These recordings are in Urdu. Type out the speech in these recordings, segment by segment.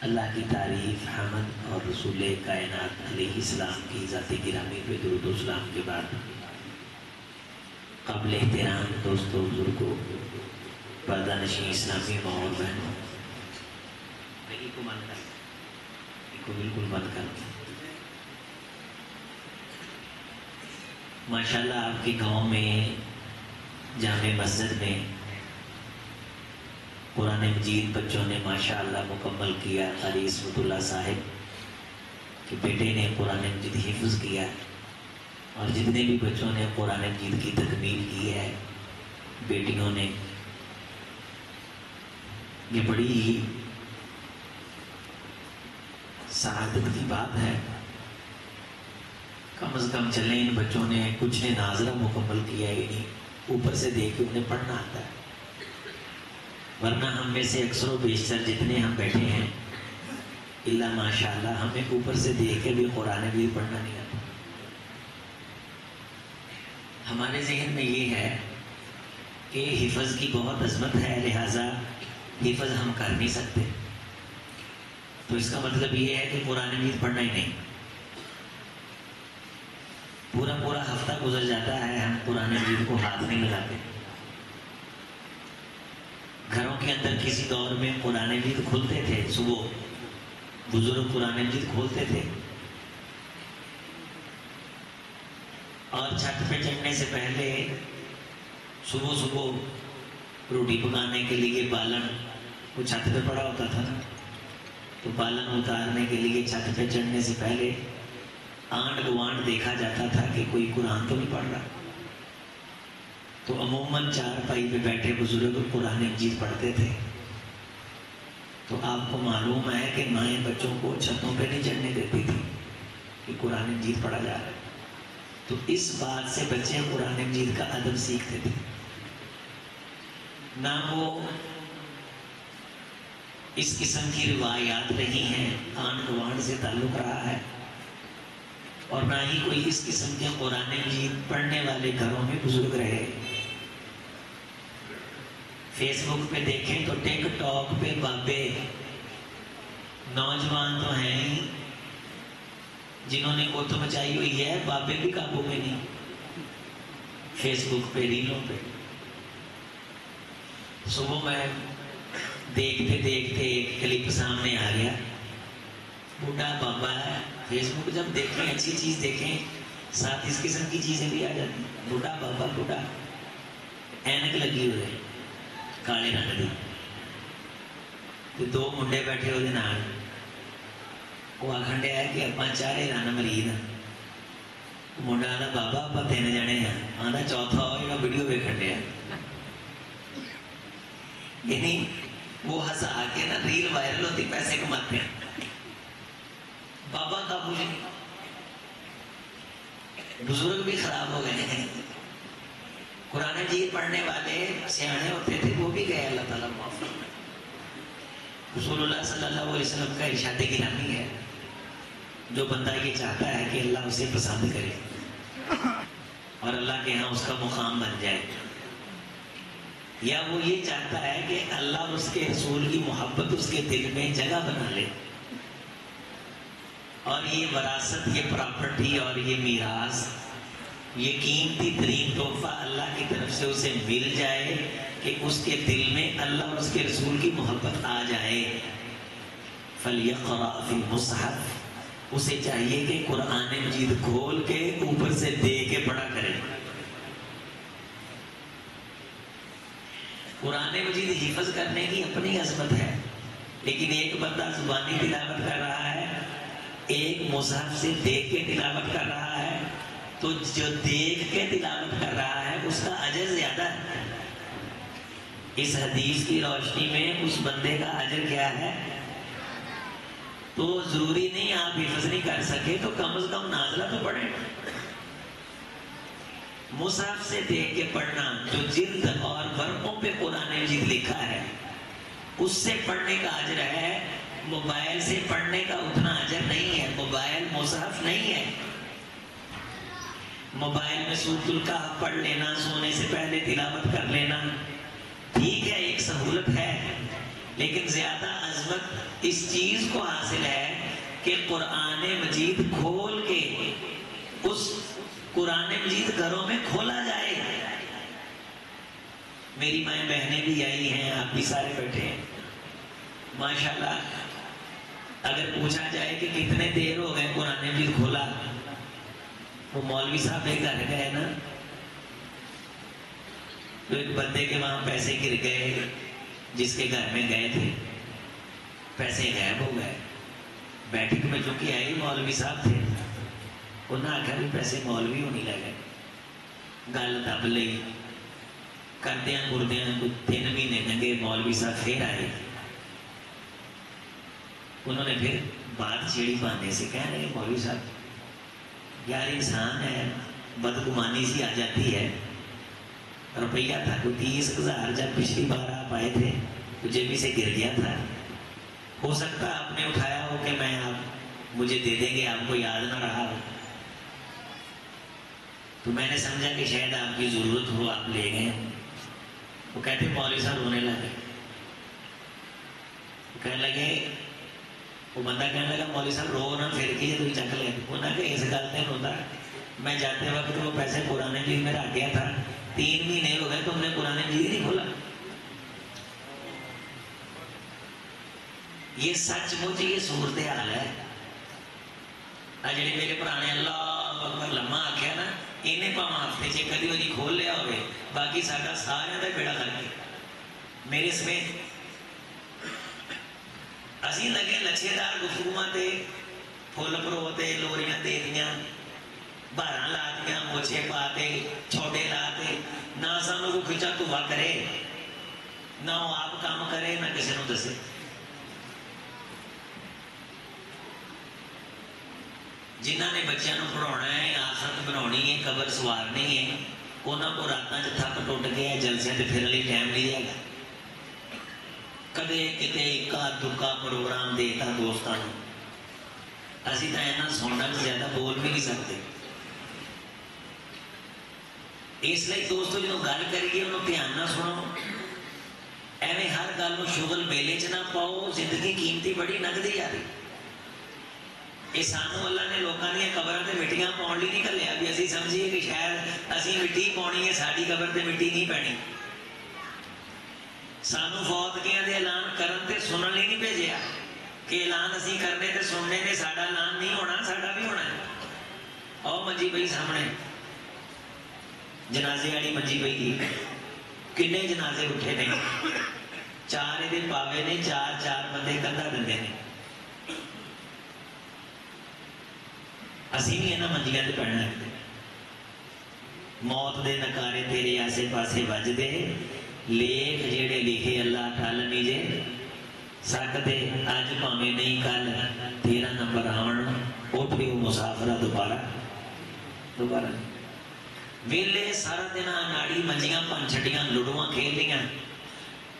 اللہ کی تعریف، حمد اور رسول کائنات علیہ السلام کی ذات گرامی پہ درود و سلام کے بعد قابل احترام دوستوں، بزرگوں، پردہ نشین اسلامی ماں اور بہنوں، نہیں کو بند کر، ان کو بالکل بند کر۔ ماشاءاللہ آپ کے گاؤں میں جامع مسجد میں قرآن مجید بچوں نے ماشاءاللہ مکمل کیا۔ قاری عصمت اللہ صاحب کہ بیٹے نے قرآن مجید حفظ کیا، اور جتنے بھی بچوں نے قرآن مجید کی تکمیل کی ہے، بیٹیوں نے، یہ بڑی ہی سعادت کی بات ہے۔ کم از کم چلیں ان بچوں نے کچھ نے ناظرہ مکمل کیا ہی نہیں، اوپر سے دیکھ کے انہیں پڑھنا آتا ہے، ورنہ ہم میں سے اکثر و بیشتر جتنے ہم بیٹھے ہیں اللہ ماشاءاللہ ہمیں اوپر سے دیکھ کے بھی قرآن بھی پڑھنا نہیں آتا۔ ہمارے ذہن میں یہ ہے کہ حفظ کی بہت عظمت ہے، لہٰذا حفظ ہم کر نہیں سکتے، تو اس کا مطلب یہ ہے کہ قرآن مجید پڑھنا ہی نہیں۔ پورا پورا ہفتہ گزر جاتا ہے، ہم قرآن مجید کو ہاتھ نہیں لگاتے۔ گھروں کے اندر کسی دور میں قرآن مجید کھولتے تھے، صبح بزرگ قرآن مجید کھولتے تھے، اور چھت پہ چڑھنے سے پہلے صبح صبح روٹی پکانے کے لیے بالن، وہ چھت پہ پڑا ہوتا تھا نا، تو بالن اتارنے کے لیے چھت پہ چڑھنے سے پہلے آنٹ گوانٹ دیکھا جاتا تھا کہ کوئی قرآن تو نہیں پڑھ رہا، تو عموماً چار پائی پہ بیٹھے بزرگ قرآن مجید پڑھتے تھے۔ تو آپ کو معلوم ہے کہ مائیں بچوں کو چھتوں پہ نہیں چڑھنے دیتی تھی کہ قرآن مجید پڑھا جا رہا ہے، تو اس بات سے بچے قرآن مجید کا ادب سیکھتے تھے۔ نہ وہ اس قسم کی روایات رہی ہیں، آن گوان سے تعلق رہا ہے، اور نہ ہی کوئی اس قسم کے قرآن مجید پڑھنے والے گھروں میں بزرگ رہے۔ فیس بک پہ دیکھیں تو ٹک ٹاک پہ بابے، نوجوان تو ہیں ہی جنہوں نے گوت مچائی ہوئی ہے، بابے بھی قابو میں نہیں، فیس بک پہ ریلوں پہ۔ صبح میں دیکھتے دیکھتے ایک کلپ سامنے آ گیا، بوڑھا بابا ہے، فیس بک جب دیکھیں اچھی چیز دیکھیں ساتھ اس قسم کی چیزیں بھی آ جاتی ہیں۔ بوڑھا بابا، بوڑھا اینک لگی ہوئے کالے رنگ دی، تو دو منڈے بیٹھے ہوئے نال، وہ آکھن ڈیا ہے کہ اپاں چارے رن مرید ہاں۔ منڈا آدھا بابا اپاں تین جنے ہیں، آدھا چوتھا ہوئے گا ویڈیو ویکھن ڈیا، یعنی وہ ہنسا کے نا ریل وائرل ہوتی، پیسے کماتے ہیں، بابا قابو نہیں۔ بزرگ بھی خراب ہو گئے ہیں، قرآن مجید پڑھنے والے سیانے ہوتے تھے، وہ بھی گئے، اللہ تعالیٰ معاف فرمائے۔ رسول اللہ صلی اللہ علیہ وسلم کا ارشاد گرامی ہے، جو بندہ یہ چاہتا ہے کہ اللہ اسے پسند کرے اور اللہ کے ہاں اس کا مقام بن جائے، یا وہ یہ چاہتا ہے کہ اللہ اور اس کے رسول کی محبت اس کے دل میں جگہ بنا لے، اور یہ وراثت، یہ پراپرٹی اور یہ میراث، یہ قیمتی ترین تحفہ اللہ کی طرف سے اسے مل جائے کہ اس کے دل میں اللہ اور اس کے رسول کی محبت آ جائے، فَلْيَقْرَأْ فِي الْمُصْحَفِ، اسے چاہیے کہ قرآن مجید کھول کے اوپر سے دے کے پڑھا کرے۔ قرآن مجید حفظ کرنے کی اپنی عظمت ہے، لیکن ایک بندہ زبانی تلاوت کر رہا ہے، ایک مصحف سے دیکھ کے تلاوت کر رہا ہے، تو جو دیکھ کے تلاوت کر رہا ہے اس کا اجر زیادہ ہے۔ اس حدیث کی روشنی میں اس بندے کا اجر کیا ہے؟ تو ضروری نہیں آپ حفظ نہیں کر سکے تو کم از کم نازلہ تو پڑھیں۔ مصحف سے دیکھ کے پڑھنا، جو جلد اور ورقوں پہ قرآن مجید لکھا ہے اس سے پڑھنے کا اجر ہے، موبائل سے پڑھنے کا اتنا اجر نہیں ہے۔ موبائل مصحف نہیں ہے۔ موبائل میں سورۃ الکہف پڑھ لینا، سونے سے پہلے تلاوت کر لینا، ٹھیک ہے، ایک سہولت ہے، لیکن زیادہ عظمت اس چیز کو حاصل ہے کہ قرآن مجید کھول کے اس قرآن مجید گھروں میں کھولا جائے. میری مائیں بہنیں بھی آئی ہیں، آپ بھی سارے بیٹھے ہیں ماشاءاللہ. اگر پوچھا جائے کہ کتنے دیر ہو گئے قرآن مجید کھولا، وہ مولوی صاحب کے گھر گئے نا، تو ایک بندے کے وہاں پیسے گر گئے، جس کے گھر میں گئے تھے پیسے غائب ہو گئے. بیٹھک میں چونکہ آئی مولوی صاحب تھے، انہوں نے آخیا بھی پیسے مولوی ہونی لگے. گل دب لئی، کردیاں کردیاں 3 مہینے لنگے، مولوی صاحب پھر آئے. انہوں نے پھر بات چھیڑی بہانے سے، کہہ رہے مولوی صاحب یار انسان ہے، بدگمانی سی آ جاتی ہے. روپیہ تھا کوئی 30,000 جب پچھلی بار آپ آئے تھے تو جیبی سے گر گیا تھا. ہو سکتا ہے آپ نے اٹھایا ہو کہ میں آپ مجھے دے دیں گے، آپ کو یاد نہ رہا ہو، تو میں نے سمجھا کہ شاید آپ کی ضرورت ہو، آپ لے گئے. وہ کہتے مولوی صاحب رونے لگے. کہنے لگے، وہ بندہ کہنے لگا مولوی صاحب رو نہ، پھر کی تو چک لے. انہوں نے کہ اس گل سے روتا، میں جاتے وقت وہ پیسے قرآن مجید میں رکھ گیا تھا، 3 مہینے ہو گئے تم نے قرآن مجید نہیں کھولا. یہ سچ مچ یہ صورت حال ہے. جڑے میرے پرانے اللہ اکبر لما آخیا نا، انہیں پاواں ہفتے چ کدی وہی کھول لیا ہوئے، باقی سارا سارا کا بیڑا کر کے میرے سمیت اسی لگے لچھے دار گفتگواں تے، پھول پروتے، لوریاں دے دیاں، باراں لا دیاں، موچے پاتے، چھوٹے لاتے. نہ سانوں کو کھچا دھوا کرے، نہ وہ آپ کام کرے، نہ کسی نے دسے. جنہ نے بچوں کو پڑھانا ہے، آخرت بنانی ہے، قبر سوارنی ہے، انہوں کو راتاں تھک ٹوٹ گیا جلسے تے پھر لیے ٹائم نہیں دے گا. کدے کتے اکا دکا پروگرام دیتا دوستوں کو، اسی تو ایسا سننا زیادہ بول بھی نہیں سکتے. اس لیے دوستو جب گل کریے انہوں دھیان نہ سنو، ایویں ہر گل کو شغل میلے چ نہ پاؤ. زندگی قیمتی بڑی نقدی آ رہی. یہ سانو اللہ نے لوگوں دیا قبر سے مٹیاں پاؤن لی نہیں گھلیا بھی اسی سمجھیے کہ شاید اسی مٹی پاؤنی ہے، ساری قبر سے مٹی نہیں پینی. سانو فوتگیاں دے اعلان کرن تے سنن لی نہیں بھیجیا کہ اعلان اسی کرنے تے سننے نے، ساڈا اعلان نہیں ہونا، ساڈا بھی ہونا ہے. آؤ منجی پئی سامنے، جنازے والی منجی پئی، کنے جنازے اٹھے نے، 4 یہ پاوے نے، 4 بندے کندھا دندے نے. اسی بھی یہاں منجیاں تے پڑھنا ہے. موت دے نکارے تیرے آسے پاسے بجدے، لیکھ جیڑے لکھے اللہ ٹھل نہیں جے سکتے. اج پاویں نہیں کل 13 نمبر آن، اٹھ بھی وہ مسافرہ دوبارہ ویلے سارا دن ناڑی منجیاں پن چھٹیاں، لڈواں کھیل لیاں،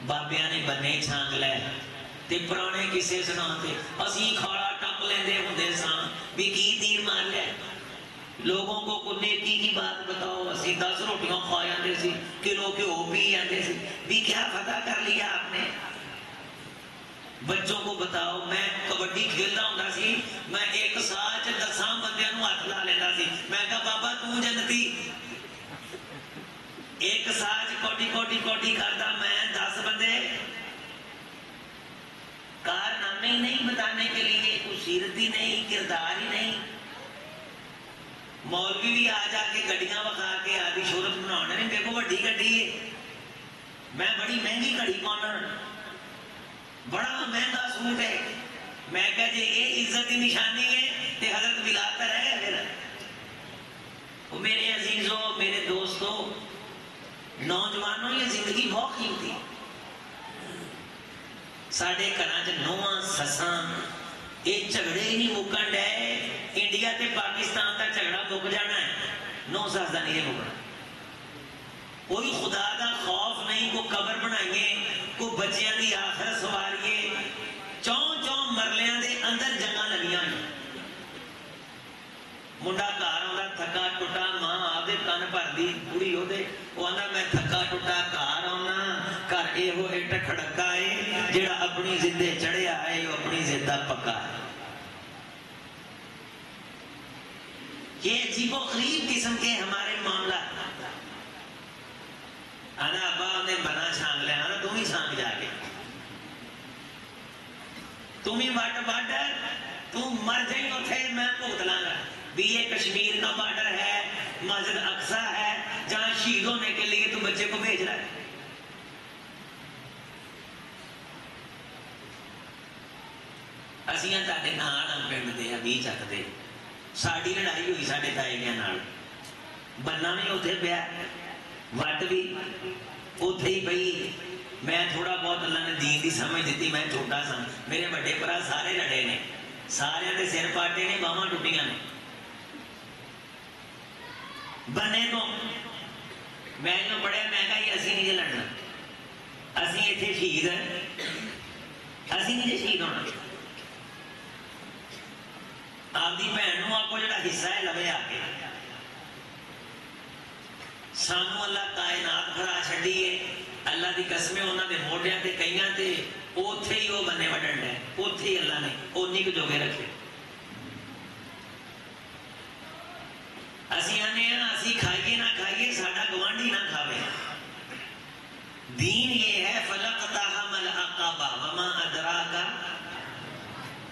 بابیاں نے بنے چھانگ لے تے پرانے کسے سناتے. اسی کھاڑا ٹپ لیندے ہوندے سان بھی کی تیر مار لے. لوگوں کو نیکی کی بات بتاؤ، اسی 10 روٹیاں کھا جاندے سی، کلو گھیو پی جاندے سی، بھی کیا فتح کر لیا آپ نے. بچوں کو بتاؤ، میں کبڈی کھیلتا ہوں سی، میں 1 سال 10 بندیاں نوں ہاتھ لا لینا سی. میں کہا بابا تو جنتی، 1 سال کوٹی کرتا، میں 10 بندے. کارنامے ہی نہیں بتانے کے لیے، کوئی سیرت ہی نہیں، کردار ہی نہیں. مولوی بھی آ جا کے گڈیاں وکھا کے آدھی شہرت بنا نہیں، دیکھو وڈی گڈی ہے، میں بڑی مہنگی گھڑی پاؤنا، بڑا مہنگا سوٹ ہے. میں کہا جی یہ عزت کی نشانی ہے تو حضرت بلال کا رہ گیا پھر. وہ میرے عزیزوں، میرے دوستوں، نوجوانوں، یہ زندگی بہت قیمتی. ساڈے گھراں چ نوواں سساں یہ جھگڑے ہی نہیں مکن ڈے. انڈیا تے پاکستان کا جھگڑا مک جانا ہے، 9 ساس کا نہیں مکنا. کوئی خدا دا خوف نہیں، کو قبر بنائیے، کو بچیاں دی آخرت سواریے. 4 مرلیاں دے اندر جگہ لگیاں ہیں. منڈا گھر آتا تھکا ٹوٹا، ماں آپ کن بھر دی بوڑھی وہ آتا میں تھکا ٹوٹا گھر آنا، گھر اے یہ ایک کھڑکا ہے جڑا اپنی زندے چڑھیا ہے وہ اپنی زندہ پکا ہے. یہ عجیب و غریب قسم کے ہمارے معاملہ. آنا ابا نے بنا چھانگ لیا, آنا تم ہی چھانگ جا کے, تم ہی واٹر بارڈر, تم مر جائیں گے تھے میں بھوت لاں گا. بھی یہ کشمیر کا بارڈر ہے, مسجد اقصی ہے جہاں شہید ہونے کے لیے تو بچے کو بھیج رہا ہے. اسیاں تاڈے نال پنڈ دے ابھی چک دے, ساڈی لڑائی ہوئی ساڈے تائیاں نال, بننا بھی اوتھے پیا, وٹ بھی اوتھے ہی پئی. میں تھوڑا بہت اللہ نے دین دی سمجھ دیتی, میں چھوٹا سا, میرے بڑے برا سارے لڑے نے, سارے دے سر پاٹے نے, باواں ٹوٹیاں نے. بنے تو میں جو پڑھیا میں کہا یہ اسی نہیں جے لڑنا, اسی ایتھے شہید ہیں, اسی نہیں جے شہید ہونا. آپ دی بہن نوں آپ کو جڑا حصہ ہے لوے آ کے, سانو اللہ کائنات کھڑا چھڈیے, اللہ دی قسمیں انہاں دے موڈیاں تے کئیاں تے اوتھے ہی وہ بنے وڈن ہے, اوتھے ہی اللہ نے اونی کو جوگے رکھے. اسی آنے ہیں اسی کھائیے نہ کھائیے, ساڈا گوانڈی نہ کھاوے. دین یہ ہے فلقتحم العقبہ وما ادراک,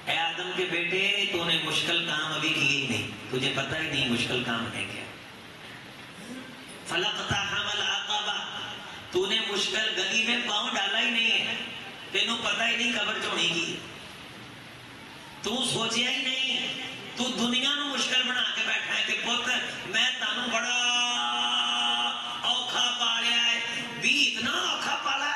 اے آدم کے بیٹے تو نے مشکل کام ابھی کیے ہی نہیں, تجھے پتہ ہی نہیں مشکل کام ہے کیا. فلقتحم العقبہ, تو نے مشکل گلی میں پاؤں ڈالا ہی نہیں ہے, تینوں پتہ ہی نہیں قبر چونی کی, تو سوچیا ہی نہیں, تو دنیا نو مشکل بنا کے بیٹھا ہے کہ پت میں تانوں بڑا اوکھا پالیا ہے, بھی اتنا اوکھا پالا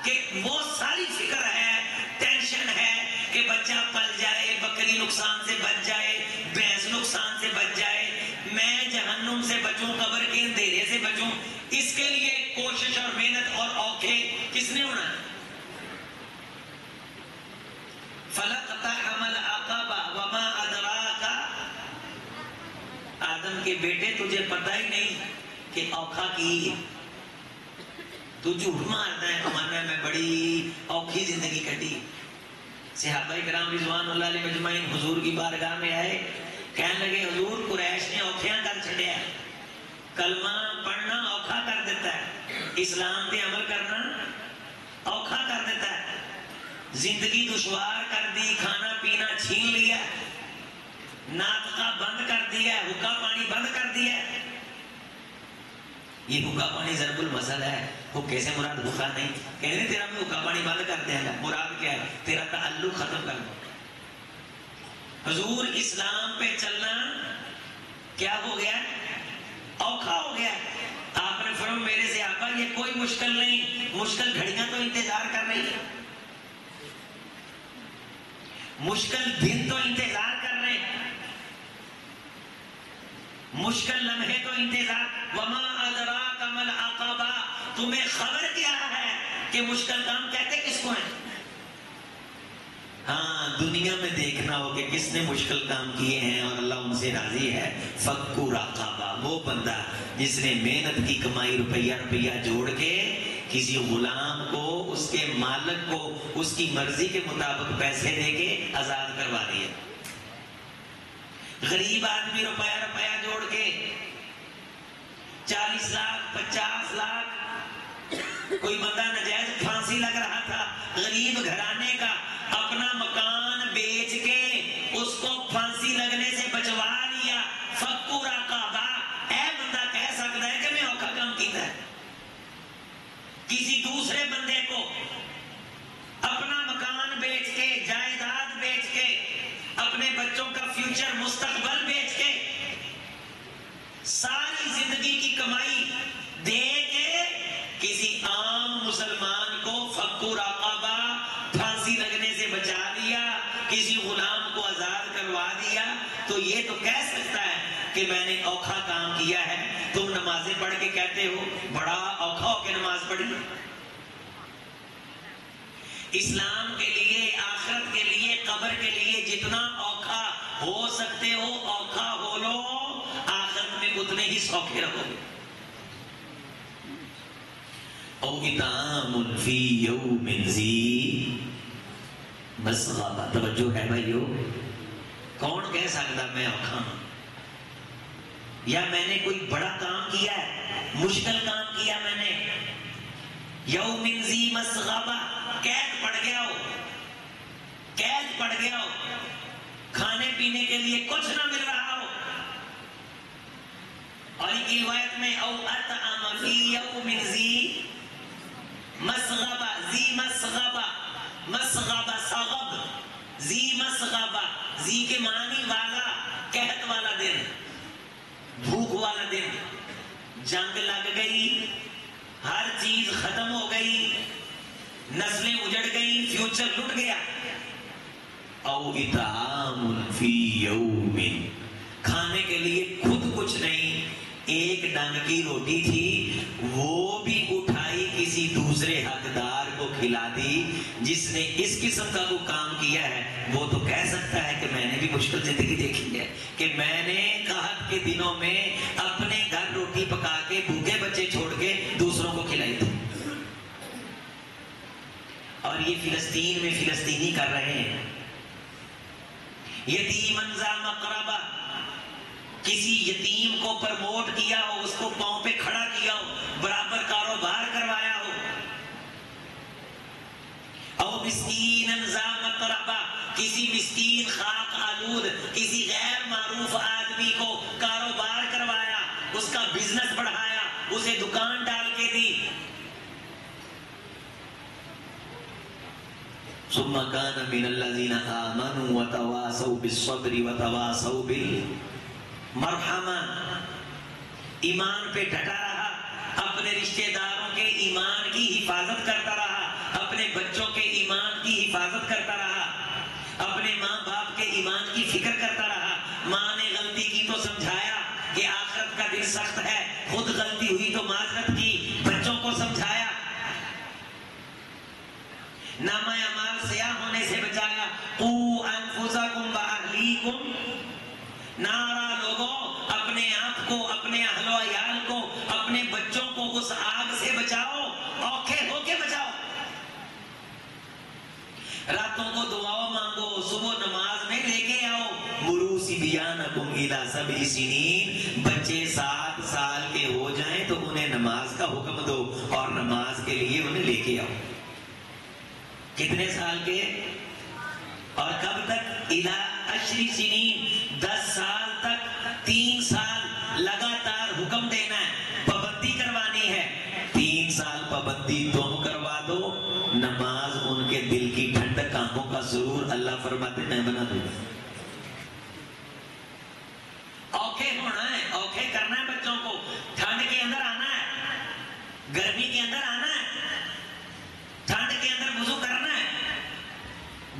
کہ وہ ساری فکر ہے, ٹینشن ہے کہ بچہ پل جائے, بکری نقصان سے بچ جائے, بھینس نقصان سے بچ جائے, میں جہنم سے بچوں, قبر کے اندھیرے سے بچوں. اس کے لیے کوشش اور محنت اور اوکھے کس نے ہونا ہے. فلقتحم العقبہ وما ادراک, آدم کے بیٹے تجھے پتہ ہی نہیں کہ اوکھا کی, تو جھوٹ مارتا ہے کمانا میں بڑی اوکھی زندگی کٹی. صحابہ کرام رضوان اللہ علیہ مجمعین حضور کی بارگاہ میں آئے, کہنے لگے حضور قریش نے اوکھیاں کر چھڑیا, کلمہ پڑھنا اوکھا کر دیتا ہے, اسلام پہ عمل کرنا اوکھا کر دیتا ہے, زندگی دشوار کر دی, کھانا پینا چھین لیا, ناطقہ بند کر دیا, حکا پانی بند کر دیا. یہ حکا پانی ضرب المثل ہے, حکے سے مراد حکا نہیں, کہنے تیرا میں حکا پانی بند کر دیا گا, مراد کیا ہے تیرا تعلق ختم کر دو. حضور اسلام پہ چلنا کیا ہو گیا, اوکھا ہو گیا. آپ نے فرمایا میرے صحابہ یہ کوئی مشکل نہیں, مشکل گھڑیاں تو انتظار کر رہی ہیں, مشکل دن تو انتظار کر رہے ہیں, مشکل لمحے تو انتظار. وما ادراک ما العقبہ, تمہیں خبر کیا ہے کہ مشکل کام کہتے کس کو ہیں. ہاں دنیا میں دیکھنا ہو کہ کس نے مشکل کام کیے ہیں اور اللہ ان سے راضی ہے. فک رقبہ, وہ بندہ جس نے محنت کی کمائی روپیہ جوڑ کے کسی غلام کو, اس کے مالک کو اس کی مرضی کے مطابق پیسے دے کے آزاد کروا دیا. غریب آدمی روپیہ جوڑ کے 40 لاکھ 50 لاکھ, کوئی بندہ نجائز پھانسی لگ رہا تھا, غریب گھرانے کا, اپنا مکان بیچ کے اس کو پھانسی لگنے سے بچوا لیا. فک رقبہ, اے بندہ کہہ سکتا ہے کہ میں اوکھا کام کیتا ہے. کسی دوسرے بندے کو اپنا مکان بیچ کے, جائیداد بیچ کے, اپنے بچوں کا فیوچر مستقبل بیچ کے, ساری زندگی کی کمائی دے کے کسی عام مسلمان کو فک رقبہ, پھانسی لگنے سے بچا دیا, کسی غلام کو آزاد کروا دیا, تو یہ تو کہہ سکتا ہے کہ میں نے اوکھا کام کیا ہے. تم نمازیں پڑھ کے کہتے ہو بڑا اوکھا ہو کے نماز پڑھی. اسلام کے لیے, آخرت کے لیے, قبر کے لیے جتنا اوکھا ہو سکتے ہو اوکھا ہو لو, آخرت میں اتنے ہی سوکھے رہو گے. او اطعام فی یوم ذی مسغبہ. توجہ ہے بھائیو، کون کہہ سکتا میں اوکھا ہوں یا میں نے کوئی بڑا کام کیا ہے، مشکل کام کیا میں نے؟ یوم ذی مسغبہ، قید پڑ گیا ہو، قید پڑ گیا ہو، کھانے پینے کے لیے کچھ نہ مل رہا ہو. اور ایک روایت میں او اطعم فی یوم ذی مسغبہ، ذی مسغبہ، مسغبہ صغب، ذی مسغبہ، ذی کے معنی والا، قحط والا دن، بھوک والا دن. جنگ لگ گئی، ہر چیز ختم ہو گئی، نسلیں اجڑ گئی، فیوچر لٹ گیا. او اطعام فی یوم، کھانے کے لیے خود کچھ نہیں، ایک ڈنگ کی روٹی تھی، وہ بھی اٹھائی کسی دوسرے حقدار کو کھلا دی. جس نے اس قسم کا وہ کام کیا ہے وہ تو کہہ سکتا ہے کہ میں نے بھی مشکل زندگی دیکھی ہے، کہ میں نے قحط کے دنوں میں اپنے گھر روٹی پکا کے بھوکے بچے چھوڑ کے دوسروں کو کھلائی تھی. اور یہ فلسطین میں فلسطینی کر رہے ہیں. یتیماً ذا مقربہ، کسی یتیم کو پرموٹ کیا ہو، اس کو پاؤں پہ کھڑا کیا ہو، برابر کاروبار کروایا ہو. او مسکیناً ذا متربہ، کسی مسکین خاک آلود کسی غیر معروف آدمی کو کاروبار کروایا، اس کا بزنس بڑھایا، اسے دکان ڈال کے دی. ثم كان من الذين آمنوا وتواصوا بالصبر وتواصوا بالمرحمہ، ایمان پہ ڈٹا رہا، اپنے رشتہ داروں کے ایمان کی حفاظت کرتا رہا، اپنے بچوں کے ایمان کی حفاظت کرتا رہا، اپنے ماں باپ کے ایمان کی فکر کرتا رہا. ماں نے غلطی کی تو سمجھایا کہ آخرت کا دن سخت ہے، خود غلطی ہوئی تو معذرت کی، بچوں کو سمجھایا، نامہ اعمال سیاہ ہونے سے بچایا. قوا انفسکم واہلیکم نارا، لوگوں اپنے آپ کو، اپنے اہل و عیال کو، اپنے بچوں کو اس آگ سے بچاؤ، اوکھے ہو کے بچاؤ. راتوں کو دعاؤں مانگو، صبح نماز میں لے کے آؤ. مروا صبیانکم الی 7 سنین، بچے 7 سال کے ہو جائیں تو انہیں نماز کا حکم دو اور نماز کے لیے انہیں لے کے آؤ. کتنے سال کے؟ اور کب تک؟ الی 10 سنین، 10 سال تک، 3 سال لگاتار حکم دینا ہے، پابندی کروانی ہے. 3 سال پابندی تم کروا دو، نماز ان کے دل کی ٹھنڈک، آنکھوں کا سرور، اللہ فرماتے میں بنا دوں گا. اوکھے ہونا ہے، اوکھے کرنا ہے بچوں کو. ٹھنڈ کے اندر آنا ہے، گرمی کے اندر آنا ہے، ٹھنڈ کے اندر وضو کرنا ہے،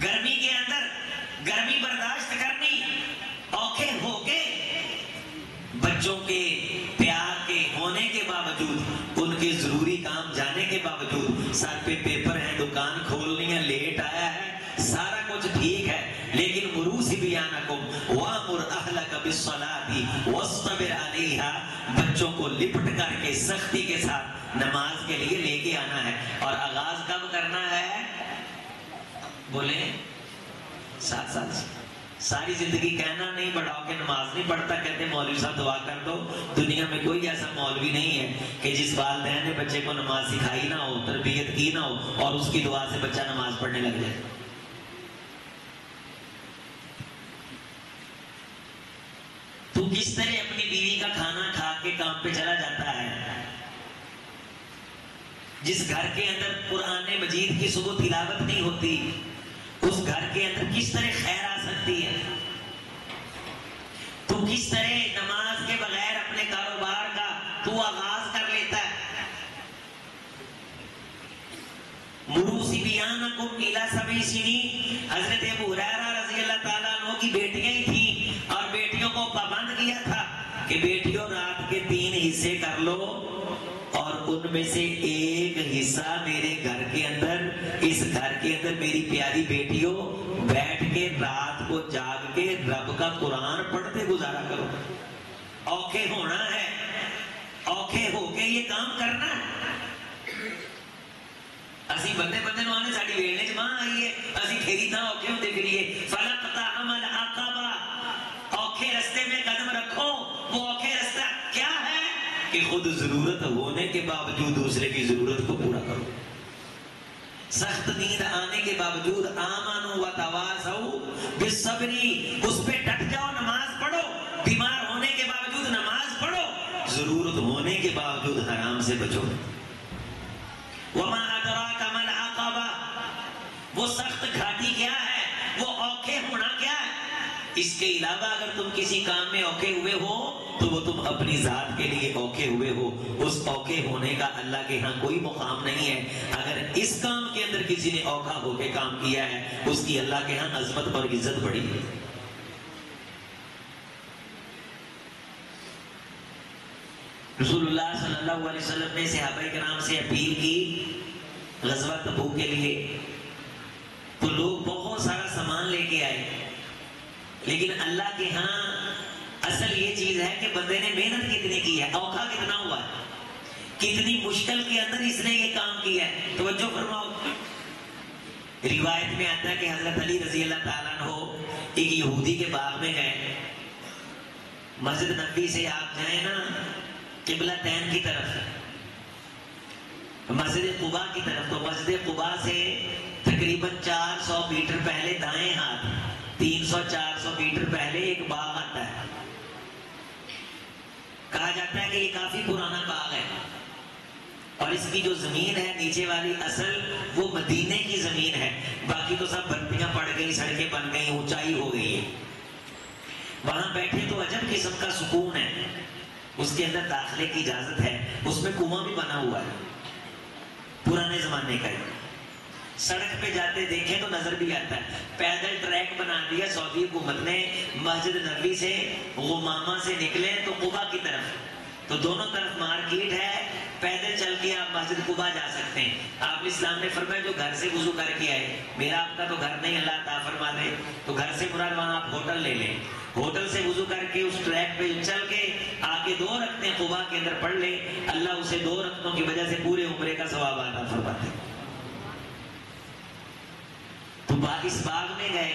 گرمی کے اندر گرمی برداشت کرنی. اوکھے ہو کے بچوں کے پیار کے ہونے کے باوجود، ان کے ضروری کام جانے کے باوجود، سر پہ پیپر ہے، دکان کھولنی ہے، لیٹ آیا ہے، سارا کچھ ٹھیک ہے، لیکن مروا صبیانکم وامر اہلک بالصلاۃ واصطبر علیہا، بچوں کو لپٹ کر کے سختی کے ساتھ نماز کے لیے لے کے آنا ہے. اور آغاز کب کرنا ہے؟ بولیں 7 سال سے. ساری زندگی کہنا نہیں بڑھاؤ کہ نماز نہیں پڑھتا، کہتے مولوی صاحب دعا کر دو. دنیا میں کوئی ایسا مولوی نہیں ہے کہ جس والدین نے بچے کو نماز سکھائی نہ ہو، تربیت کی نہ ہو، اور اس کی دعا سے بچہ نماز پڑھنے لگ جائے. تو کس طرح اپنی بیوی کا کھانا کھا کے کام پہ چلا جاتا ہے؟ جس گھر کے اندر قرآن مجید کی صبح تلاوت نہیں ہوتی، اس گھر کے اندر کس طرح خیر آ سکتی ہے؟ تو کس طرح نماز کے بغیر اپنے کاروبار کا تو آغاز کر لیتا ہے؟ مروا صبیانکم الی 7 سنین، حضرت ابو ہریرہ رضی اللہ تعالیٰ عنہ کی بیٹیاں ہی تھیں، اور بیٹیوں کو پابند کیا تھا کہ بیٹیوں رات کے 3 حصے کر لو، اور ان میں سے ایک حصہ میرے گھر کے اندر، اس گھر کے اندر میری پیاری بیٹیوں بیٹھ کے رات کو جاگ کے رب کا قرآن پڑھتے گزارا کرو. اوکھے ہونا ہے، اوکھے ہو کے یہ کام کرنا ہے. اسی بندے بندے نو آنے ساڑی ویلنے چ ماں آئی ہے، اسی تھیری تھا اوکے ہوتے پھریے. فَلَقْتَحَمَ الْعَقَبَةَ، اوکھے رستے میں قدم رکھو. وہ اوکھے رستہ کیا ہے کہ خود ضرورت ہونے کے باوجود دوسرے کی ضرورت کو پورا کرو. سخت نیند آنے کے باوجود آمنوا وتواصوا بالصبر، اس پہ ڈٹ جاؤ، نماز پڑھو. بیمار ہونے کے باوجود نماز پڑھو، ضرورت ہونے کے باوجود حرام سے بچو. وما ادراک ما العقبہ، وہ سخت گھاٹی کیا ہے، وہ اوکھے ہونا کیا ہے. اس کے علاوہ اگر تم کسی کام میں اوکھے ہوئے ہو تو وہ تم اپنی ذات کے لیے اوکھے ہوئے ہو. اس اوکھے ہونے کا اللہ کے ہاں کوئی مقام نہیں ہے. اگر اس کام کے اندر کسی نے اوکھا ہو کے کام کیا ہے، اس کی اللہ کے ہاں عظمت اور عزت بڑی ہے. رسول اللہ صلی اللہ علیہ وسلم نے صحابہ کرام سے اپیل کی غزوہ تبوک کے لیے، تو لوگ بہت سارا سامان لے کے آئے. لیکن اللہ کے ہاں اصل یہ چیز ہے کہ بندے نے محنت کتنی کی ہے، اوکھا کتنا ہوا ہے، کتنی مشکل کے اندر اس نے یہ کام کیا ہے. توجہ فرماؤ. روایت میں آتا ہے کہ حضرت علی رضی اللہ تعالیٰ عنہ ایک یہودی کے باغ میں گئے. مسجد نبوی سے آپ جائیں نا قبلہ تین کی طرف، مسجد قباء کی طرف، تو مسجد قباء سے تقریباً 400 میٹر پہلے دائیں ہاتھ، 300-400 میٹر پہلے ایک باغ آتا ہے. کہا جاتا ہے کہ یہ کافی پرانا باغ ہے، اور اس کی جو زمین ہے نیچے والی اصل وہ مدینے کی زمین ہے. باقی تو سب بندیاں پڑ گئی، سڑکیں بن گئی، اونچائی ہو گئی ہے. وہاں بیٹھے تو عجب قسم کا سکون ہے. اس کے اندر داخلے کی اجازت ہے. اس میں کنواں بھی بنا ہوا ہے پرانے زمانے کا. سڑک پہ جاتے دیکھیں تو نظر بھی آتا ہے. پیدل ٹریک بنا دیا سعودی حکومت نے. مسجد نبوی سے غمامہ سے نکلے تو قباء کی طرف، تو دونوں طرف مارکیٹ ہے، پیدل چل کے آپ مسجد قباء جا سکتے ہیں. آپ اسلام نے فرمایا جو گھر سے وضو کر کے آئے، میرا آپ کا تو گھر نہیں، اللہ عطا فرما دے، تو گھر سے مراد وہاں آپ ہوٹل لے لیں، ہوٹل سے وضو کر کے اس ٹریک پہ چل کے آگے 2 رکعتیں قباء کے اندر پڑھ لیں، اللہ اسے 2 رکعتوں کی وجہ سے پورے عمرے کا ثواب عطا فرماتے. تو اس باغ میں گئے.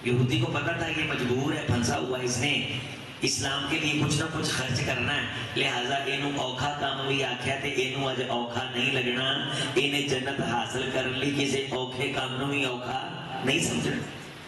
یہودی کو پتا تھا یہ مجبور ہے، پھنسا ہوا، اس نے اسلام کے لیے کچھ نہ کچھ خرچ کرنا ہے، لہٰذا اینو اوکھا کام بھی آکھیا تے اینو اج اوکھا نہیں لگنا. انہیں جنت حاصل کر لی، کسی اوکھے کام نو بھی اوکھا نہیں سمجھنا.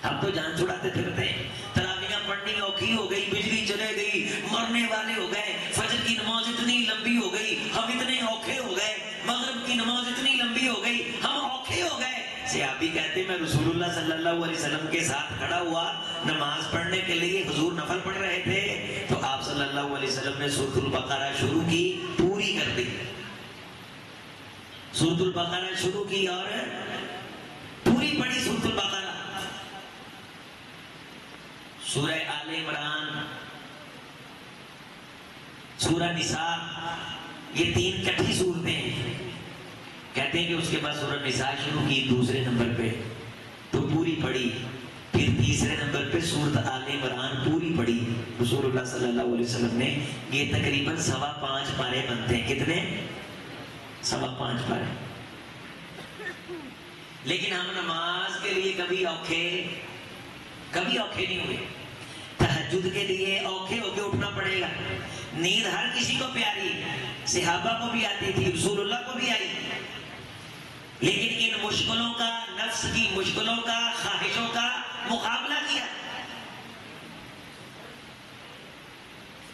ہم تو جان چھڑاتے پھرتے ہیں. تراویحاں پڑھنی اوکھی ہو گئی، بجلی چلے گئی، مرنے والے ہو گئے، فجر کی نماز اتنی لمبی ہو گئی، ہم اتنے اوکھے ہو گئے، مغرب کی نماز اتنی لمبی ہو گئی، ہم اوکھے ہو گئے. صحابی کہتے میں رسول اللہ صلی اللہ علیہ وسلم کے ساتھ کھڑا ہوا نماز پڑھنے کے لیے، حضور نفل پڑھ رہے تھے، تو آپ صلی اللہ علیہ وسلم نے سورۃ البقرہ شروع کی، پوری کر دی. سورۃ البقرہ شروع کی اور پوری پڑھی. سورۃ البقرہ، سورہ آل عمران، سورہ نساء، یہ 3 کٹھی صورتیں ہیں. کہتے ہیں کہ اس کے بعد سورہ نساء شروع کی دوسرے نمبر پہ، تو پوری پڑھی. پھر تیسرے نمبر پہ سورۃ آل عمران پوری پڑھی رسول اللہ صلی اللہ علیہ وسلم نے. یہ تقریباً 5.25 پارے بنتے ہیں. کتنے؟ 5.25 پارے. لیکن ہم نماز کے لیے کبھی اوکھے نہیں ہوئے. تہجد کے لیے اوکھے ہو کے اٹھنا پڑے گا. نیند ہر کسی کو پیاری، صحابہ کو بھی آتی تھی، رسول اللہ کو بھی آئی، لیکن ان مشکلوں کا، نفس کی مشکلوں کا، خواہشوں کا مقابلہ کیا.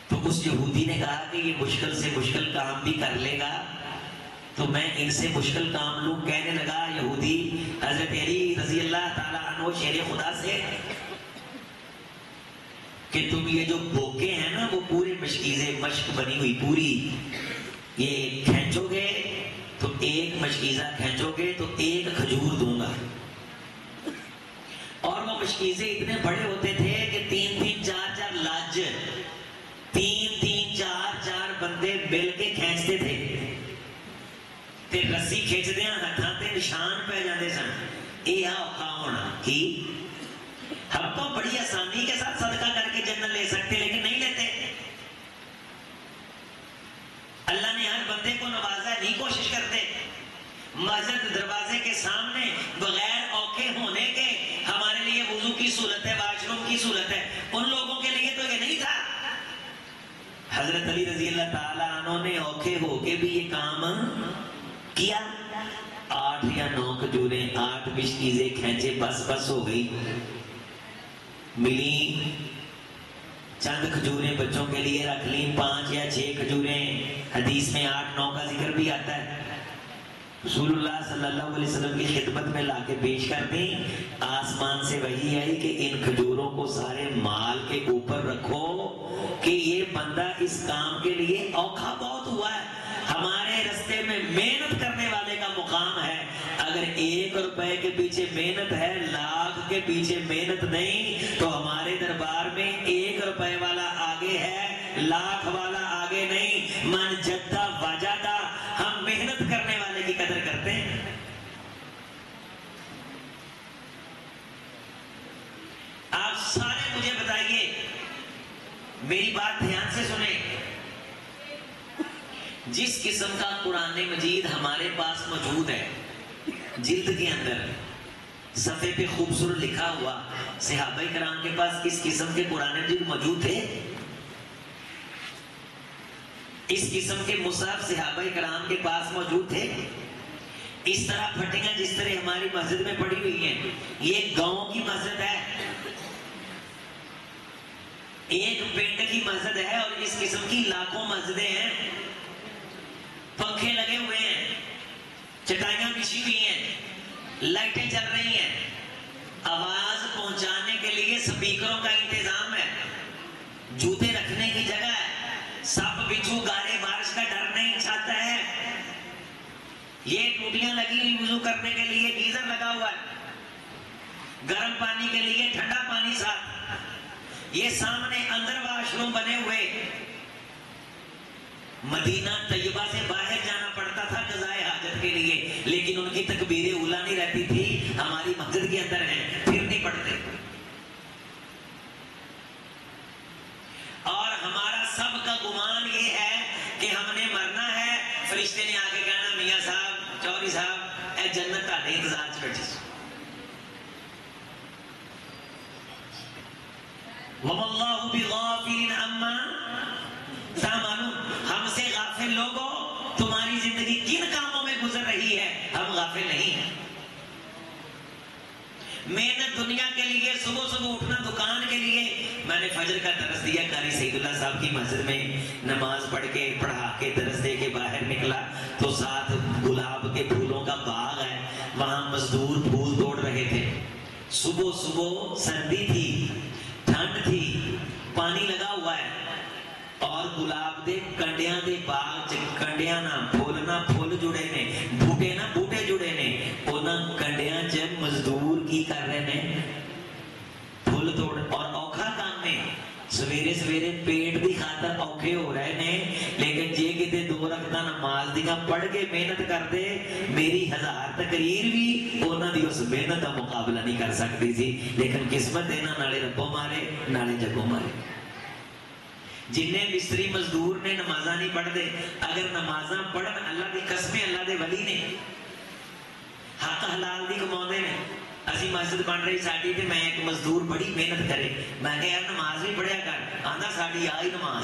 تو اس یہودی نے کہا کہ یہ مشکل سے مشکل کام بھی کر لے گا تو میں ان سے مشکل کام لوں. کہنے لگا یہودی حضرت علی رضی اللہ تعالیٰ عنہ شیر خدا سے کہ تم یہ جو بوکے ہیں نا وہ پورے مشکیزیں، مشک بنی ہوئی پوری، یہ کھینچو گے تو ایک مشکیزہ کھینچو گے تو 1 کھجور دوں گا. اور وہ مشکیزیں اتنے بڑے ہوتے تھے کہ 3-3 4-4 لاج، 3-3 4-4 بندے مل کے کھینچتے تھے. تے رسی کھینچدے ہاتھاں تے نشان پہ جاندے سن. یہ اوکھا ہونا کی ہم تو بڑی آسانی کے ساتھ صدقہ کر کے جنت لے سکتے، لیکن نہیں لیتے. اللہ نے ہر بندے کو نوازا ہے، نہیں کوشش کرتے. مسجد دروازے کے سامنے بغیر اوکھے ہونے کے ہمارے لیے وضو کی سہولت ہے، واش روم کی سہولت ہے، ان لوگوں کے لیے تو یہ نہیں تھا۔ حضرت علی رضی اللہ تعالیٰ عنہ نے اوکھے ہو کے بھی یہ کام کیا۔ 8 یا 9 کھجوریں، 8 مشکیزیں کھینچے، بس ہو گئی۔ ملی چند کھجوریں بچوں کے لیے رکھ لیں، 5 یا 6 کھجوریں، حدیث میں 8-9 کا ذکر بھی آتا ہے، رسول اللہ صلی اللہ علیہ وسلم کی خدمت میں لا کے پیش کر دیں۔ آسمان سے وحی آئی کہ ان کھجوروں کو سارے مال کے اوپر رکھو کہ یہ بندہ اس کام کے لیے اوکھا بہت ہوا ہے، ہمارے رستے میں محنت کرنے والے کا مقام ہے۔ اگر 1 روپے کے پیچھے محنت ہے، لاکھ کے پیچھے محنت نہیں، تو ہمارے دربار میں 1 روپے والا آگے ہے، لاکھ والا آگے نہیں۔ من جدہ وجدہ، ہم محنت کرنے والے کی قدر کرتے ہیں۔ آپ سارے مجھے بتائیے، میری بات دھیان سے سنیں، جس قسم کا قرآن مجید ہمارے پاس موجود ہے، جلد کے اندر صفحے پہ خوبصورت لکھا ہوا، صحابہ کرام کے پاس اس قسم کے قرآن مجید موجود تھے؟ اس قسم کے مصحف صحابہ کرام کے پاس موجود تھے؟ اس طرح پھٹیاں جس طرح ہماری مسجد میں پڑی ہوئی ہیں، یہ گاؤں کی مسجد ہے، ایک پنڈ کی مسجد ہے، اور اس قسم کی لاکھوں مسجدیں ہیں، پنکھے لگے ہوئے ہیں، چٹائیاں بچھی ہوئی ہیں، لائٹیں چل رہی ہیں، آواز پہنچانے کے لیے سپیکروں کا انتظام ہے، جوتے رکھنے کی جگہ ہے، سب بچھو گارے بارش کا ڈر نہیں چھاتا ہے، یہ ٹوٹیاں لگی ہوئی وضو کرنے کے لیے، گیزر لگا ہوا ہے، گرم پانی کے لیے ٹھنڈا پانی ساتھ، یہ سامنے اندر واش روم بنے ہوئے۔ مدینہ طیبہ سے باہر جانا پڑتا تھا قضائے حاجت کے لیے، لیکن ان کی تکبیر اولیٰ نہیں رہتی تھی، ہماری مسجد کے اندر ہیں، پھر نہیں پڑھتے۔ اور ہمارا سب کا گمان یہ ہے کہ ہم نے مرنا ہے، فرشتے نے آ کے کہنا میاں صاحب، چوہدری صاحب، اے جنت تہاڈے انتظار چ بیٹھی سو۔ وَمَا اللَّهُ بِغَافِلٍ عَمَّا تَعْمَلُونَ، ہم سے غافل لوگوں، تمہاری زندگی کن کاموں میں گزر رہی ہے، ہم غافل نہیں ہیں۔ محنت دنیا کے لیے، صبح صبح اٹھنا دکان کے لیے۔ میں نے فجر کا درس دیا قاری سعید اللہ صاحب کی مسجد میں، نماز پڑھ کے پڑھا کے درس دے کے باہر نکلا تو ساتھ گلاب کے پھولوں کا باغ ہے، وہاں مزدور پھول توڑ رہے تھے۔ صبح صبح سردی تھی، ٹھنڈ تھی، پانی لگا ہوا ہے، اور گلاب دے کنڈیاں دے باغ چ کنڈیاں نہ پھول جڑے نے، بوٹے نہ بوٹے جڑے نے، انہاں کنڈیاں چ مزدور کی کر رہے نے؟ پھول توڑ، اور اوکھا کام میں سویرے سویرے پیٹ دی خاطر اوکھے ہو رہے نے، لیکن جے کتے 2 رکعتاں نماز دیاں پڑھ کے محنت کر دے، میری 1000 تقریر بھی انہاں دی اس محنت دا مقابلہ نہیں کر سکتی سی، لیکن قسمت انہاں نالے ربوں مارے نالے جگوں مارے۔ جنہیں مستری مزدور نے نمازاں نہیں پڑھ دے، اگر نمازاں پڑھن، اللہ دی قسمیں اللہ دے ولی نے، حق حلال دی کماؤندے نے۔ اسی مسجد بن رہی ساڈی تے میں ایک مزدور بڑی محنت کرے، میں کہ یار نماز بھی پڑھیا کر، آندا ساڈی آئی نماز،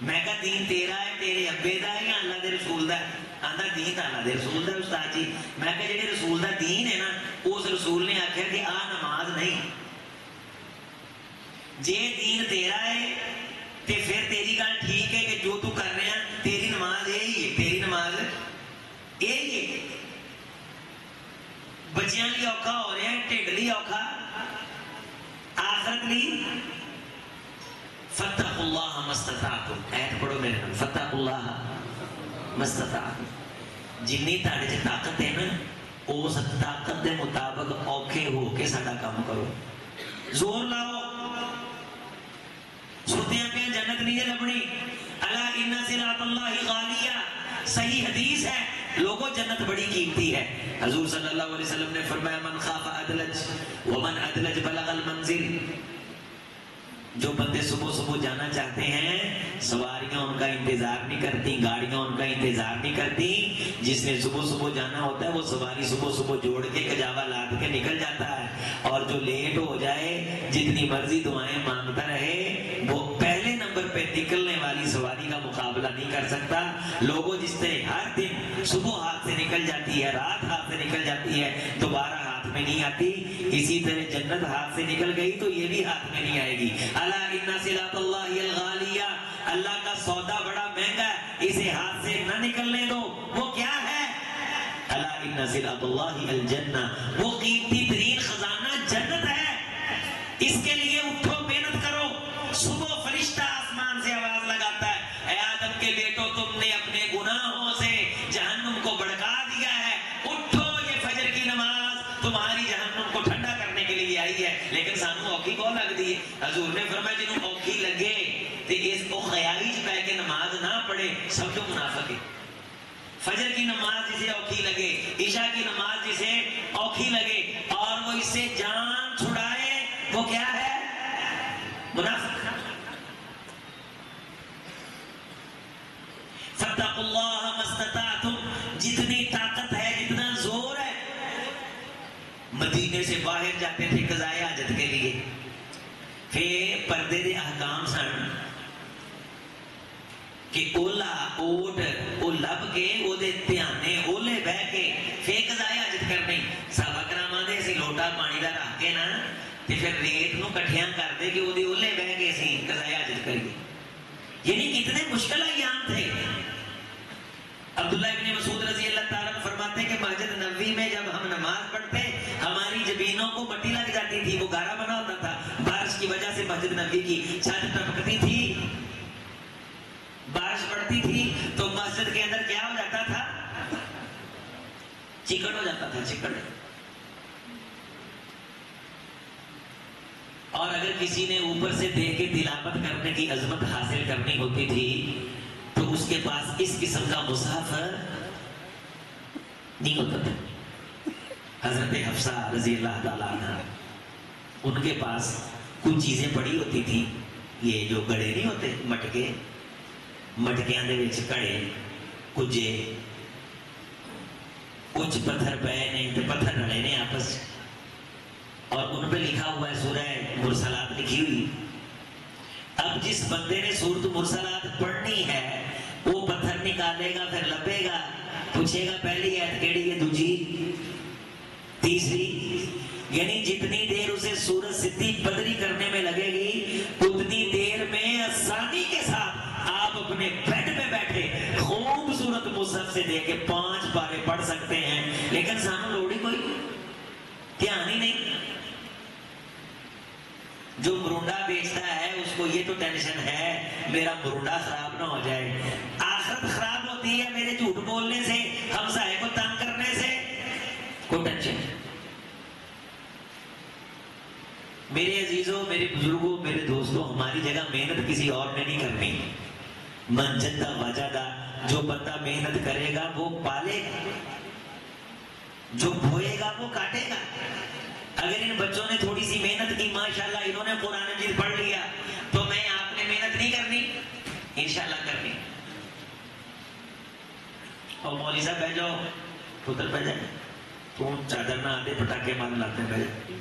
میں کہا دین تیرا ہے، تیرے ابے دا ہے یا اللہ دے رسول دا ہے؟ آندا دین تا اللہ دے رسول دا استاد جی۔ میں کہا جڑے رسول دا دین ہے نا، اس رسول نے آکھیا کہ آ نماز نہیں، جے دین تیرا ہے تے پھر تیری گل ٹھیک ہے کہ جو تو کر رہے ہیں تیری نماز یہی ہے، تیری نماز یہی ہے۔ بچیاں لی اوکھا ہو رہے ہیں، ٹھڈ لی اوکھا، آخرت لی فَاتَّقُوا اللَّهَ مَا اسْتَطَعْتُمْ، ایت پڑھو میرے نام، فَاتَّقُوا اللَّهَ مَا اسْتَطَعْتُمْ، جنی تہاڈے چ طاقت ہے نا، اس طاقت دے مطابق اوکھے ہو کے ساڈا کام کرو، زور لاؤ، سوتیاں پہ جنت نہیں لبنی۔ الا ان صراط اللہ غالیہ، صحیح حدیث ہے، لوگوں جنت بڑی قیمتی ہے۔ حضور صلی اللہ علیہ وسلم نے فرمایا من خاف ادلج ومن ادلج بلغ المنزل، جو بندے صبح صبح جانا چاہتے ہیں سواریاں ان کا انتظار نہیں کرتی، گاڑیاں ان کا انتظار نہیں کرتی. جس نے صبح صبح جانا ہوتا ہے وہ سواری صبح صبح جوڑ کے کجاوا لاد کے نکل جاتا ہے. اور جو لیٹ ہو جائے جتنی مرضی دعائیں مانگتا رہے وہ پہلے نمبر پہ نکلنے والی سواری کا مقابلہ نہیں کر سکتا. لوگوں جس طرح ہر دن صبح ہاتھ سے نکل جاتی ہے، رات ہاتھ سے نکل جاتی ہے، دوبارہ ہاتھ میں نہیں آتی، اسی طرح جنت ہاتھ سے نکل گئی تو یہ بھی ہاتھ میں نہیں آئے گی. الا ان صلات اللہ الغالیہ، اللہ کا سودا بڑا مہنگا ہے، اسے ہاتھ سے نہ نکلنے دو. وہ کیا ہے؟ الا ان صلات اللہ الجنہ، وہ قیمتی ترین خزانہ جنت ہے. اس کے لیے اٹھو، محنت کرو. صبح فرشتہ آسمان سے آواز لگاتا ہے، اے آدم کے بیٹو تم نے اپنے گناہوں سے جہنم کو بھڑکا دیا ہے، اٹھو یہ فجر کی نماز تمہاری جہنم کو ٹھنڈا کرنے کے لیے آئی ہے. لیکن سانو اوکھی کو لگ دی ہے. حضور نے فرمایا جنہوں اوکھی لگے تے اس کو خیالی چ پہ کے نماز نہ پڑھے سمجھو منافق ہے. فجر کی نماز جسے اوکھی لگے، عشاء کی نماز جسے اوکھی لگے اور وہ اس سے جان چھڑائے وہ کیا ہے؟ منافق. فاتقوا اللہ ما استطعتم، جتنی طاقت ہے جتنا زور ہے. مدینے سے باہر جاتے تھے قضائے حاجت کے لیے، پھر پردے دے احکام سن کہ اولا اوٹ او لب کے او دے دھیانے اولے بہ کے پھر قضائے حاجت کرنی. صحابہ کرام آندے اسی لوٹا پانی دا رکھ کے نا تے پھر ریت نو کٹھیاں کر دے کہ او دے اولے بہ کے اسی قضائے حاجت کریے. یعنی کتنے مشکل ایام تھے. عبداللہ ابن مسعود رضی اللہ تعالیٰ عنہ فرماتے ہیں کہ مسجد نبوی میں جب ہم نماز پڑھتے ہماری جبینوں کو مٹی لگ جاتی تھی، وہ گارا بنا ہوتا تھا. بارش کی وجہ سے مسجد نبوی کی چھت ٹپکتی تھی، بارش پڑتی تھی تو مسجد کے اندر کیا ہو جاتا تھا؟ چکڑ ہو جاتا تھا، چکڑ. اور اگر کسی نے اوپر سے دیکھ کے تلاوت کرنے کی عظمت حاصل کرنی ہوتی تھی تو اس کے پاس اس قسم کا مصحف نہیں ہوتا تھا. حضرت حفصہ رضی اللہ تعالیٰ عنہ ان کے پاس کچھ چیزیں پڑی ہوتی تھی. یہ جو گڑے نہیں ہوتے مٹکے، مٹکیاں دے وچ کڑے کجے کچھ پتھر پے نے تے پتھر رلے نے آپس، اور ان پہ لکھا ہوا ہے سورہ مرسلات لکھی ہوئی. اب جس بندے نے سورۃ مرسلات پڑھنی ہے وہ پتھر نکالے گا، پھر لبے گا، پوچھے گا پہلی آیت کیڑی ہے، دوسری، تیسری. یعنی جتنی دیر اسے سورت سدھی بدری کرنے میں لگے گی اتنی دیر میں آسانی کے ساتھ آپ اپنے بیڈ پہ بیٹھے خوبصورت مصحف سے دے کے 5 پارے پڑھ سکتے ہیں. لیکن سامنے لوڑی کوئی دھیان ہی نہیں. جو مرونڈا بیچتا ہے اس کو یہ تو ٹینشن ہے میرا مرونڈا خراب نہ ہو جائے. آخرت خراب ہوتی ہے میرے جھوٹ بولنے سے، ہمسائے کو تنگ کرنے سے، کوئی ٹینشن. میرے عزیزوں، میرے بزرگوں، میرے دوستوں، ہماری جگہ محنت کسی اور نے نہیں کرنی. من جدہ وجدہ، جو بندہ محنت کرے گا وہ پالے گا، جو بوئے گا وہ کاٹے گا. اگر ان بچوں نے تھوڑی سی محنت کی، ماشاءاللہ انہوں نے قرآن مجید پڑھ لیا، تو میں آپ نے محنت نہیں کرنی؟ انشاءاللہ کرنی. اور مولوی صاحب بہ جاؤ، پتر بہ جائے، تو چادر نہ آتے پٹاخے مان لاتے بہ جائے.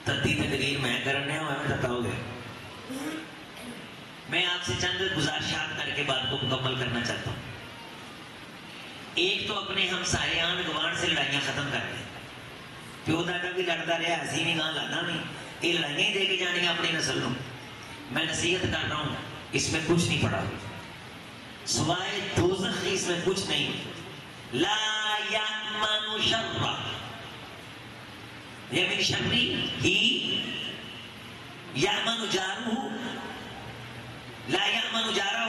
تدی تقریر میں کرنے ہوں ہمیں بتاؤ گے. میں آپ سے چند گزارشات کر کے بات کو مکمل کرنا چاہتا ہوں. ایک تو اپنے ہمسائے آن گوان سے لڑائیاں ختم کر دیں. پیو دادا بھی لڑتا رہا، ہسی بھی گاں لانا نہیں، یہ لڑائیاں دے کے جانی اپنی نسل کو. میں نصیحت کر رہا ہوں، اس میں کچھ نہیں پڑا سوائے دوزخ کی، اس میں کچھ نہیں. لا یأمن شر یمن شری ہی یأمن جارہ، لا یأمن جارہ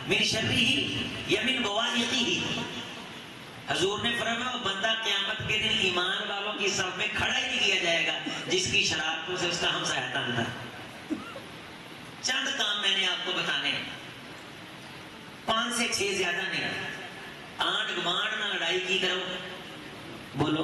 من شری ہی یمن بوائقی ہی. حضور نے فرمایا وہ بندہ قیامت کے دن ایمان والوں کی صف میں کھڑا ہی نہیں کیا جائے گا جس کی شرارتوں سے اس کا ہمسایہ تنگ تھا. چند کام میں نے آپ کو بتانے ہیں، 5 سے 6 زیادہ نہیں. آنٹ گمانٹ نہ لڑائی کی کرو، بولو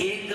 1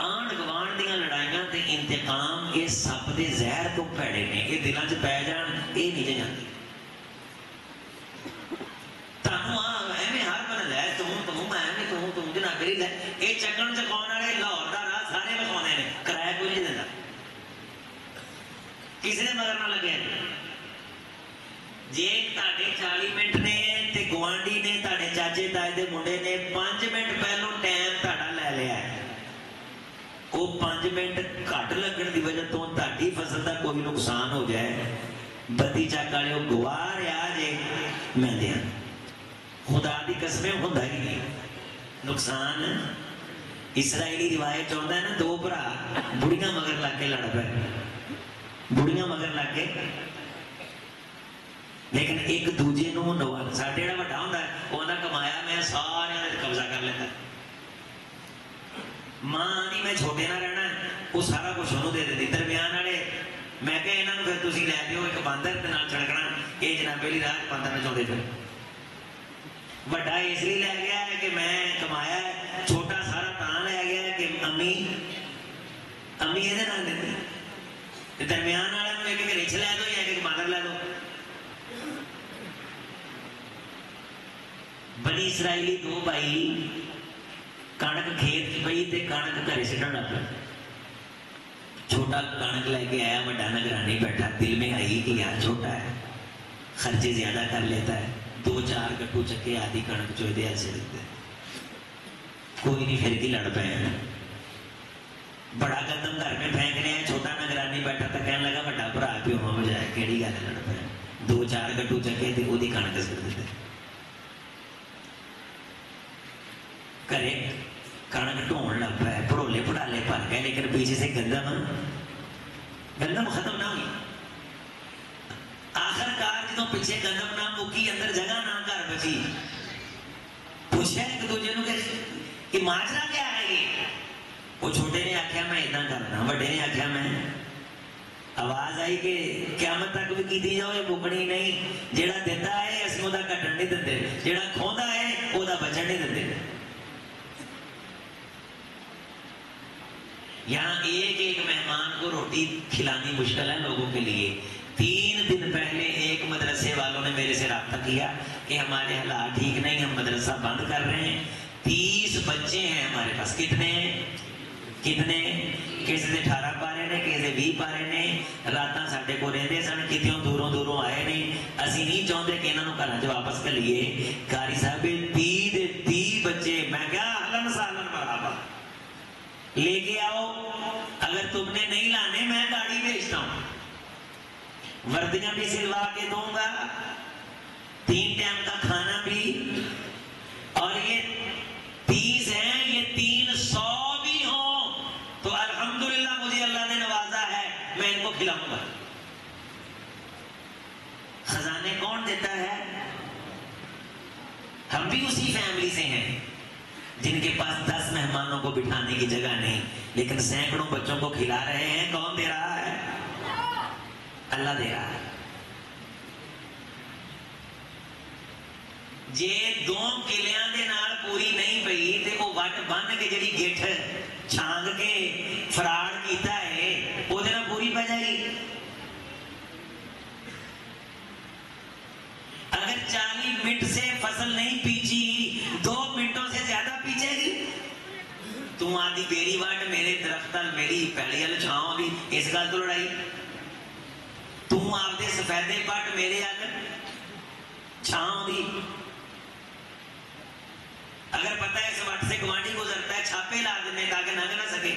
آن گوان دیا لڑائیاں تے انتقام یہ سپ دے زہر تو پیڑے نے، یہ دلوں چ پی جان یہ نہیں جاتی. ایویں ہر بن لے تم جناب لے یہ چکن چکاؤ والے لاہور کا راہ سارے لکھا نے، کرایہ کوئی نہیں دیتا، کسی نے مگر نہ لگے. جی تے 40 منٹ نے تے گوانڈی نے تے چاچے تائے دے منڈے نے 5 منٹ پہلوں ٹائم تا لے لیا ہے، وہ 5 منٹ گھٹ لگن کی وجہ تو تاری فصل کا کوئی نقصان ہو جائے، بتی چک والے وہ گوار آ جے میں دیا خدا کی قسمیں ہوتا ہی نہیں. نقصان اسرائیلی روایت چاہتا ہے نا، 2 بھرا بڑیاں مگر لگ کے لڑ پے، بڑیاں مگر لگ کے، لیکن ایک دوجے نو ساڈے جڑا وڈا ہوندا ہے وہ نہ کمایا میں سارے قبضہ کر لیتا. ماں نہیں میں چھوٹے نہ رہنا ہے، وہ سارا کچھ انہوں دے دیتی. درمیان والے میں کہ یہاں پھر تھی لے دیو ایک باندر کے نال چھڑکنا، یہ جناب پہلی رات باندر میں چاہتے پھر وڈا اس لیے لے گیا ہے کہ میں کمایا ہے، چھوٹا سارا تاں لے گیا ہے کہ امی یہ نال دے. درمیان والے ایک رچ لے دو یا ایک باندر لے دو. بنی اسرائیلی 2 بھائی کنک کھیت کی پئی تے کنک گھر سٹن لگ پیا. چھوٹا کنک لے کے آیا، بڑا نگرانی بیٹھا، دل میں آئی کہ یار چھوٹا ہے خرچے زیادہ کر لیتا ہے، 2-4 گٹو چکے آدھی کنک چوئے دے ایسے دیتے، کوئی نہیں پھر کی لڑ پے. بڑا گندم گھر میں پھینک رہے ہیں، چھوٹا نگرانی بیٹھا تو کہنے لگا بڑا بھرا پیو ہو جائے کہڑی گل لڑ پے، 2-4 گٹو چکے تے وہی کنک سٹ دیتے. کرے کنک ڈھون لگ پہ، پڑولے پڑالے بھر گئے، لیکن پیچھے سے گندم ختم نہ ہوئی. آخر کار جدوں پیچھے گندم نہ مکی، اندر جگہ نہ گھر بچی، پوچھا ایک دوجے نو کہ ماجرا کیا ہے یہ؟ وہ چھوٹے نے آخیا میں اتنا کرنا، بڑے نے آخیا میں. آواز آئی کہ قیامت تک بھی کی جاؤ یہ مکنی نہیں، جیڑا دیتا ہے اسی وہ کٹن نہیں دے، جیڑا کھوندا ہے وہ بچن نہیں دے. یہاں ایک مہمان کو روٹی کھلانی مشکل ہے لوگوں کے لیے. 3 دن پہلے ایک مدرسے والوں نے میرے سے رابطہ کیا کہ ہمارے حالات ٹھیک نہیں، ہم مدرسہ بند کر رہے ہیں، 30 بچے ہیں ہمارے پاس. کتنے کسی سے 18 پارے نے، کسی سے 20 پارے نے. راتاں ساڈے کو رہتے سن، کتوں دوروں آئے نہیں. اسی نہیں چاہتے کہ انہوں گھر چ واپس کریے. قاری صاحب 30 بچے، میں کیا اہلاً سہلاً مرحبا لے کے آؤ. اگر تم نے نہیں لانے میں گاڑی بھیجتا ہوں، وردیاں بھی سلوا کے دوں گا، 3 ٹائم کا کھانا بھی. اور یہ 30 ہیں، یہ 300 بھی ہوں تو الحمدللہ مجھے اللہ نے نوازا ہے، میں ان کو کھلاؤں گا. خزانے کون دیتا ہے؟ ہم بھی اسی فیملی سے ہیں جن کے پاس 10 مہمانوں کو بٹھانے کی جگہ نہیں، لیکن سینکڑوں بچوں کو کھلا رہے ہیں. کون دے رہا ہے؟ اللہ دے رہا ہے. جے 2 کلیاں دے نال پوری نہیں پئی تے وہ وٹ بن کے جڑی گٹھ چھانگ کے فراڑ کیتا ہے وہ دے نال پوری پہ جائے گی. اگر 40 منٹ سے فصل نہیں پیچی، 2 منٹوں سے زیادہ پیچے گی. تم آدھی بیری واٹ میرے درخت میری پیڑی وال چھاؤں دی، اس گل تو لڑائی. تم آپ دے سفیدے پٹ میرے چھاؤں دی. اگر پتہ ہے اس وٹ سے گوانڈی گزرتا ہے چھاپے لا دینے تاکہ لنگ نہ سکے.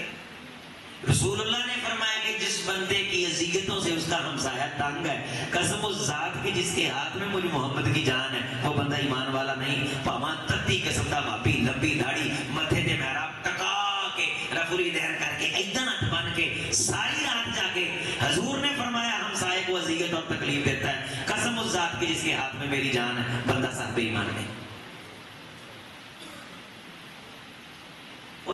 رسول اللہ نے فرمایا کہ جس بندے کی اذیتوں سے اس کا ہمسایہ تنگ ہے، قسم اس ذات کی جس کے ہاتھ میں مجھ محمد کی جان ہے، وہ بندہ ایمان والا نہیں. پاواں تتی قسم دا بابی، لمبی داڑھی، متھے تے محراب ٹکا کے رفوری دہر کر کے ایدن ہاتھ بن کے ساری رات جا کے حضور نے فرمایا ہمسائے کو اذیت اور تکلیف دیتا ہے، قسم اس ذات کی جس کے ہاتھ میں میری جان ہے، بندہ صاحب ایمان نہیں.